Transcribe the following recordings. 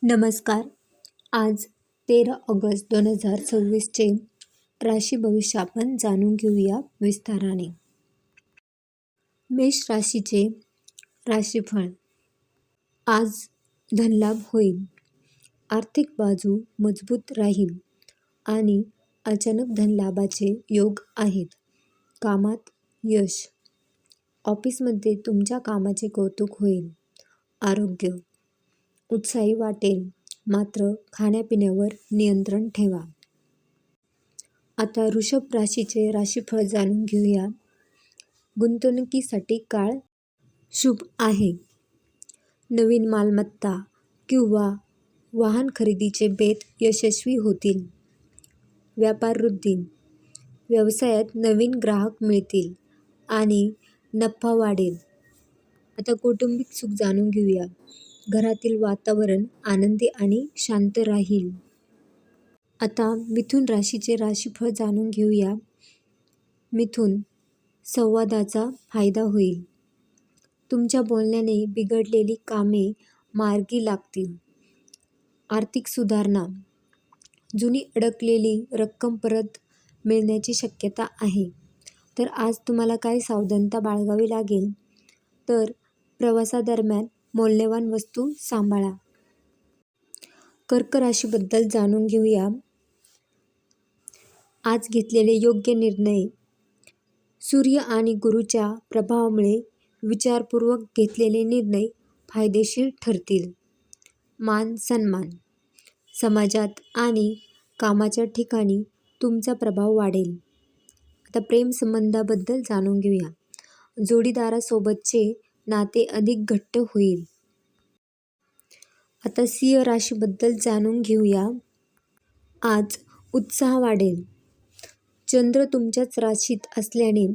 नमस्कार. आज 13 ऑगस्ट 2026 राशी भविष्य आपण जाणून घेऊया विस्ताराने. मेष राशीचे राशीफळ. आज धनलाभ होईल. आर्थिक बाजू मजबूत राहील आणि अचानक धनलाभाचे योग आहेत. कामात यश. ऑफिसमध्ये तुमच्या कामाचे कौतुक होईल. आरोग्य उत्साही वाटेल, मात्र खाण्यापिण्यावर नियंत्रण ठेवा. आता वृषभ राशीचे राशीफळ जाणून घेऊया. गुंतवणुकीसाठी काळ शुभ आहे. नवीन मालमत्ता किंवा वाहन खरेदीचे बेत यशस्वी होतील. व्यापार वृद्धी. व्यवसायात नवीन ग्राहक मिळतील आणि नफा वाढेल. आता कौटुंबिक सुख जाणून घेऊया. घरातील वातावरण आनंदी आणि शांत राहील. आता मिथुन राशीचे राशीफळ जाणून घेऊया. मिथुन, संवादाचा फायदा होईल. तुमच्या बोलण्याने बिघडलेली कामे मार्गी लागतील. आर्थिक सुधारणा. जुनी अडकलेली रक्कम परत मिळण्याची शक्यता आहे. तर आज तुम्हाला काय सावधानता बाळगावी लागेल, तर प्रवासादरम्यान मौल्यवान वस्तू सांभाळा. कर्क राशीबद्दल जाणून घेऊया. आज घेतलेले योग्य निर्णय. सूर्य आणि गुरूच्या प्रभावामुळे विचारपूर्वक घेतलेले निर्णय फायदेशीर ठरतील. मान सन्मान. समाजात आणि कामाच्या ठिकाणी तुमचा प्रभाव वाढेल. आता प्रेम संबंधाबद्दल जाणून घेऊया. जोडीदारासोबतचे नाते अधिक घट्ट होईल. आता सिंह राशीबद्दल जाणून घेऊया. आज उत्साह वाढेल. चंद्र तुमच्याच राशीत असल्याने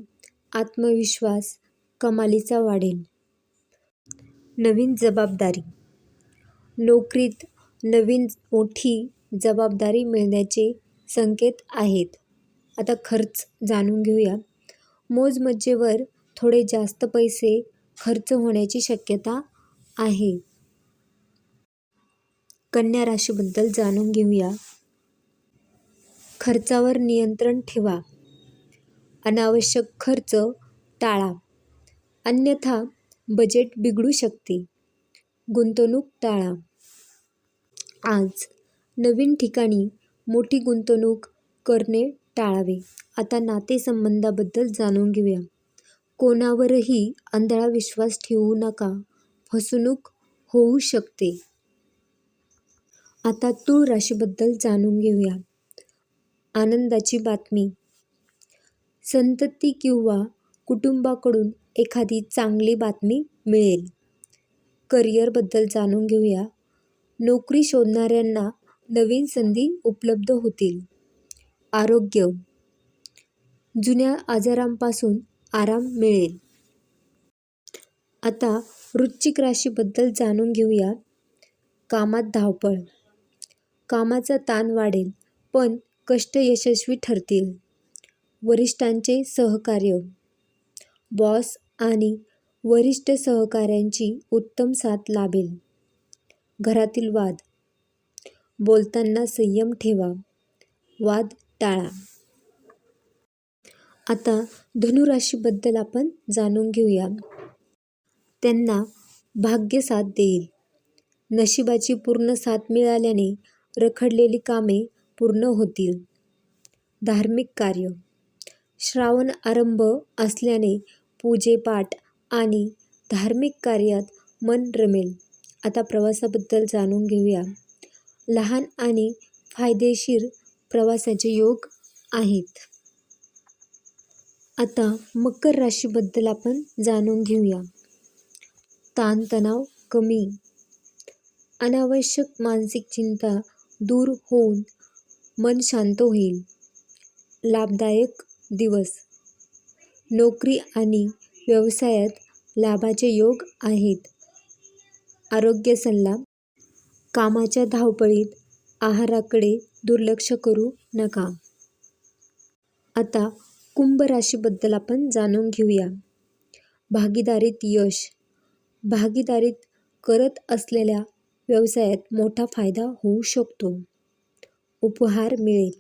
आत्मविश्वास कमालीचा वाढेल. नवीन जबाबदारी. नोकरीत नवीन मोठी जबाबदारी मिळण्याचे संकेत आहेत. आता खर्च जाणून घेऊया. मौजमजेवर थोडे जास्त पैसे खर्च होण्याची शक्यता आहे. कन्या राशीबद्दल जाणून घेऊया. खर्चावर नियंत्रण ठेवा. अनावश्यक खर्च टाळा, अन्यथा बजेट बिघडू शकते. गुंतवणूक टाळा. आज नवीन ठिकाणी मोठी गुंतवणूक करणे टाळावे. आता नातेसंबंधाबद्दल जाणून घेऊया. कोणावरही आंधळा विश्वास ठेवू नका, फसवणूक होऊ शकते. आता तूळ राशीबद्दल जाणून घेऊया. आनंदाची बातमी. संतती किंवा कुटुंबाकडून एखादी चांगली बातमी मिळेल. करिअरबद्दल जाणून घेऊया. नोकरी शोधणाऱ्यांना नवीन संधी उपलब्ध होतील. आरोग्य. जुन्या आजारांपासून आराम मिळेल. आता वृश्चिक राशीबद्दल जाणून घेऊया. कामात धावपळ. कामाचा ताण वाढेल, पण कष्ट यशस्वी ठरतील. वरिष्ठांचे सहकार्य. बॉस आणि वरिष्ठ सहकाऱ्यांची उत्तम साथ लाभेल. घरातील वाद. बोलताना संयम ठेवा, वाद टाळा. आता धनु राशीबद्दल आपण जाणून घेऊया. त्यांना भाग्य साथ देईल. नशिबाची पूर्ण साथ मिळाल्याने रखडलेली कामे पूर्ण होतील. धार्मिक कार्य. श्रावण आरंभ असल्याने पूजेपाठ आणि धार्मिक कार्यात मन रमेल. आता प्रवासाबद्दल जाणून घेऊया. लहान आणि फायदेशीर प्रवासाचे योग आहेत. आता मकर राशीबद्दल आपण जाणून घेऊया. ताणतणाव कमी. अनावश्यक मानसिक चिंता दूर होऊन मन शांत होईल. लाभदायक दिवस. नोकरी आणि व्यवसायात लाभाचे योग आहेत. आरोग्य सल्ला. कामाच्या धावपळीत आहाराकडे दुर्लक्ष करू नका. आता कुंभ राशीबद्दल आपण जाणून घेऊया. भागीदारीत यश. भागीदारीत करत असलेल्या व्यवसायात मोठा फायदा होऊ शकतो. उपहार मिळेल.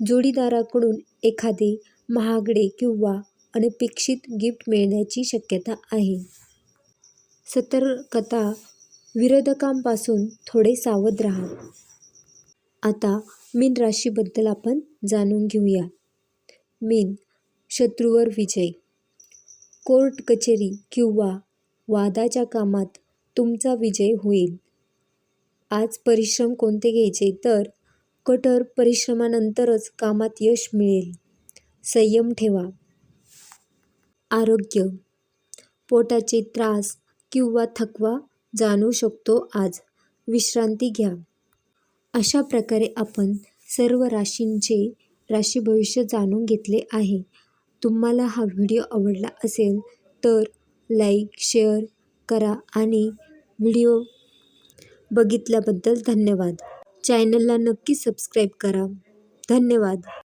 जोडीदाराकडून एखादे महागडे किंवा अनपेक्षित गिफ्ट मिळण्याची शक्यता आहे. सतर्कता, विरोधकांपासून थोडे सावध राहा. आता मीन राशीबद्दल आपण जाणून घेऊया. मीन, शत्रूवर विजय. कोर्ट कचेरी किंवा वादाच्या कामात तुमचा विजय होईल. आज परिश्रम कोणते घ्यायचे तर कठोर परिश्रमानंतरच कामात यश मिळेल. संयम ठेवा. आरोग्य, पोटाचे त्रास किंवा थकवा जाणवू शकतो आज. विश्रांती घ्या. अशा प्रकारे आपण सर्व राशींचे राशी भविष्य जाणून घेतले आहे. तुम्हाला हा व्हिडिओ आवडला असेल तर लाईक, शेअर करा आणि व्हिडिओ बघितल्याबद्दल धन्यवाद. चॅनलला नक्की सबस्क्राईब करा. धन्यवाद.